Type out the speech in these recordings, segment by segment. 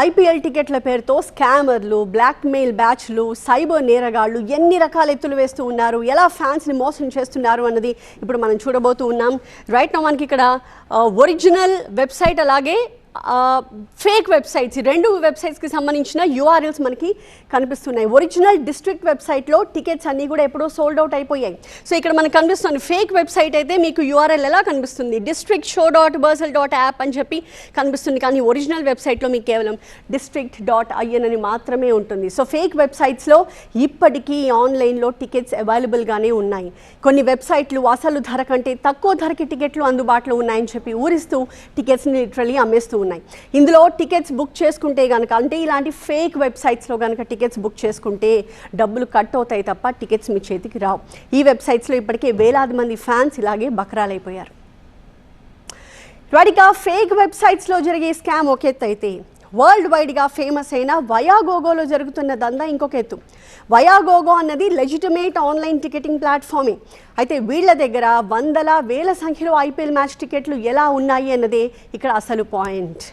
IPL టికెట్ల పేరుతో స్కామర్లు, blackmail బ్యాచ్లు, సైబర్ నేరగాళ్లు ఎన్ని రకాల ఎత్తులు వేస్తూ ఉన్నారు, ఎలా ఫ్యాన్స్ని మోసం చేస్తున్నారు అన్నది ఇప్పుడు మనం చూడబోతూ ఉన్నాం. రైట్ నౌ మనకి ఇక్కడ ఒరిజినల్ వెబ్సైట్ అలాగే ఫేక్ వెబ్సైట్స్, ఈ రెండు వెబ్సైట్స్కి సంబంధించిన యూఆర్ఎల్స్ మనకి కనిపిస్తున్నాయి. ఒరిజినల్ డిస్ట్రిక్ట్ వెబ్సైట్లో టికెట్స్ అన్నీ కూడా ఎప్పుడో సోల్డ్ అవుట్ అయిపోయాయి. సో ఇక్కడ మనకు కనిపిస్తుంది ఫేక్ వెబ్సైట్ అయితే మీకు యూఆర్ఎల్ ఎలా కనిపిస్తుంది, district.show.bursal.app అని చెప్పి కనిపిస్తుంది. కానీ ఒరిజినల్ వెబ్సైట్లో మీకు కేవలం district.in అని మాత్రమే ఉంటుంది. సో ఫేక్ వెబ్సైట్స్లో ఇప్పటికీ ఆన్లైన్లో టికెట్స్ అవైలబుల్గానే ఉన్నాయి. కొన్ని వెబ్సైట్లు అసలు ధర కంటే తక్కువ ధరకి టికెట్లు అందుబాటులో ఉన్నాయని చెప్పి ఊరిస్తూ టికెట్స్ని లిటరలీ అమ్మేస్తూ ఉన్నాయి. ఇందులో టికెట్స్ బుక్ చేసుకుంటే కనుక, అంటే ఇలాంటి ఫేక్ వెబ్సైట్స్లో కనుక టికెట్స్ బుక్ చేసుకుంటే డబ్బులు కట్ అవుతాయి తప్ప టికెట్స్ మీ చేతికి రావు. ఈ వెబ్సైట్స్లో ఇప్పటికే వేలాది మంది ఫ్యాన్స్ ఇలాగే బకరాలైపోయారు. వాటిగా ఫేక్ వెబ్సైట్స్లో జరిగే స్కామ్ ఒక ఎత్తు అయితే, వరల్డ్ వైడ్గా ఫేమస్ అయిన వయాగోగోలో జరుగుతున్న దందా ఇంకొక ఎత్తు. వయాగోగో అన్నది లెజిటిమేట్ ఆన్లైన్ టికెటింగ్ ప్లాట్ఫామే. అయితే వీళ్ళ దగ్గర వందల వేల సంఖ్యలో ఐపీఎల్ మ్యాచ్ టికెట్లు ఎలా ఉన్నాయి అన్నదే ఇక్కడ అసలు పాయింట్.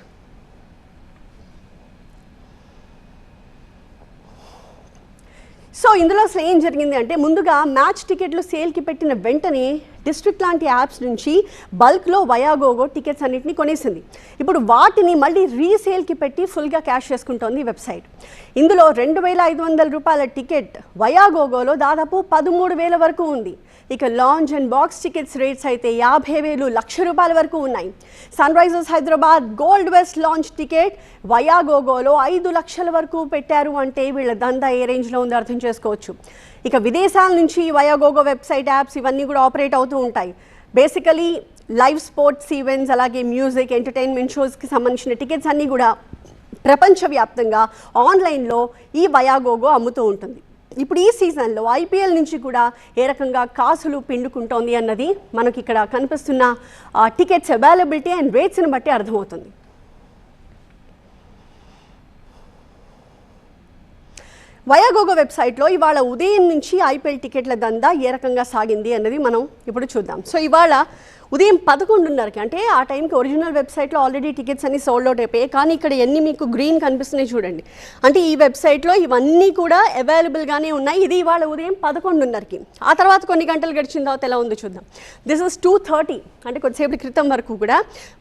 సో ఇందులో అసలు ఏం జరిగింది అంటే, ముందుగా మ్యాచ్ టికెట్లు సేల్కి పెట్టిన వెంటనే డిస్ట్రిక్ట్ లాంటి యాప్స్ నుంచి బల్క్లో వయాగోగో టికెట్స్ అన్నింటినీ కొనేసింది. ఇప్పుడు వాటిని మళ్ళీ రీసేల్కి పెట్టి ఫుల్గా క్యాష్ చేసుకుంటోంది వెబ్సైట్. ఇందులో 2,500 రూపాయల టికెట్ వయాగోగోలో దాదాపు 13,000 వరకు ఉంది. ఇక lounge and box tickets rates అయితే 50,000, ₹1,00,000 వరకు ఉన్నాయి. Sunrisers Hyderabad gold west launch ticket వయాగోగోలో 5 లక్షల వరకు పెట్టారు అంటే వీళ్ళ దందా ఏ రేంజ్లో ఉందో అర్థం చేసుకోవచ్చు. ఇక విదేశాల నుంచి వయాగోగో వెబ్సైట్, యాప్స్ ఇవన్నీ కూడా ఆపరేట్ అవుతూ ఉంటాయి. బేసికలీ లైవ్ స్పోర్ట్స్ ఈవెంట్స్, అలాగే మ్యూజిక్, ఎంటర్టైన్మెంట్ షోస్కి సంబంధించిన టికెట్స్ అన్నీ కూడా ప్రపంచవ్యాప్తంగా ఆన్లైన్లో ఈ వయాగోగో అమ్ముతూ ఉంటుంది. ఇప్పుడు ఈ సీజన్లో ఐపీఎల్ నుంచి కూడా ఏ రకంగా కాసులు పిండుకుంటోంది అన్నది మనకి ఇక్కడ కనిపిస్తున్న టికెట్స్ అవైలబిలిటీ అండ్ రేట్స్ని బట్టి అర్థమవుతుంది. వయాగోగో వెబ్సైట్లో ఇవాళ ఉదయం నుంచి ఐపీఎల్ టికెట్ల దందా ఏ రకంగా సాగింది అన్నది మనం ఇప్పుడు చూద్దాం. సో ఇవాళ ఉదయం 11:30కి, అంటే ఆ టైంకి ఒరిజినల్ వెబ్సైట్లో ఆల్రెడీ టికెట్స్ అన్ని సోల్డ్ అవుట్ అయిపోయాయి. కానీ ఇక్కడ ఎన్ని మీకు గ్రీన్ కనిపిస్తున్నాయి చూడండి, అంటే ఈ వెబ్సైట్లో ఇవన్నీ కూడా అవైలబుల్గానే ఉన్నాయి. ఇది ఇవాళ ఉదయం 11:30కి. ఆ తర్వాత కొన్ని గంటలు గడిచిన తర్వాత ఎలా ఉందో చూద్దాం. దిస్ ఇస్ 2:30, అంటే కొద్దిసేపటి క్రితం వరకు కూడా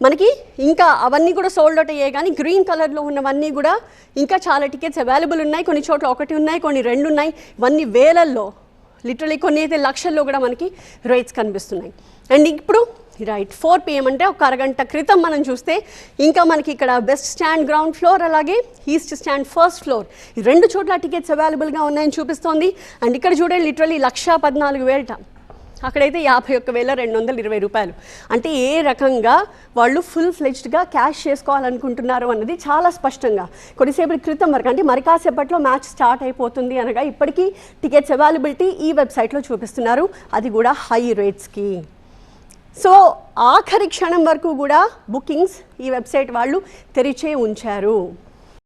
మనకి ఇంకా అవన్నీ కూడా సోల్డ్ అవుట్ అయ్యాయి. కానీ గ్రీన్ కలర్లో ఉన్నవన్నీ కూడా ఇంకా చాలా టికెట్స్ అవైలబుల్ ఉన్నాయి. కొన్ని చోట్ల 1 ఉన్నాయి, కొన్ని 2 ఉన్నాయి. ఇవన్నీ వేలల్లో, లిటరలీ కొన్ని అయితే లక్షల్లో కూడా మనకి రేట్స్ కనిపిస్తున్నాయి. అండ్ ఇప్పుడు రైట్ 4 PM అంటే ఒక అరగంట క్రితం మనం చూస్తే ఇంకా మనకి ఇక్కడ వెస్ట్ స్టాండ్ గ్రౌండ్ ఫ్లోర్, అలాగే ఈస్ట్ స్టాండ్ ఫస్ట్ ఫ్లోర్, ఈ 2 చోట్ల టికెట్స్ అవైలబుల్గా ఉన్నాయని చూపిస్తోంది. అండ్ ఇక్కడ చూడండి లిటరలీ 1,14,000, అక్కడైతే 51,220 రూపాయలు. అంటే ఏ రకంగా వాళ్ళు ఫుల్ ఫ్లెడ్జ్డ్గా క్యాష్ చేసుకోవాలనుకుంటున్నారు అన్నది చాలా స్పష్టంగా కొద్దిసేపటి క్రితం వరకు, అంటే మరి కాసేపట్లో మ్యాచ్ స్టార్ట్ అయిపోతుంది అనగా ఇప్పటికీ టికెట్స్ అవైలబిలిటీ ఈ వెబ్సైట్లో చూపిస్తున్నారు, అది కూడా హై రేట్స్కి. సో ఆఖరి క్షణం వరకు కూడా బుకింగ్స్ ఈ వెబ్సైట్ వాళ్ళు తెరిచే ఉంచారు.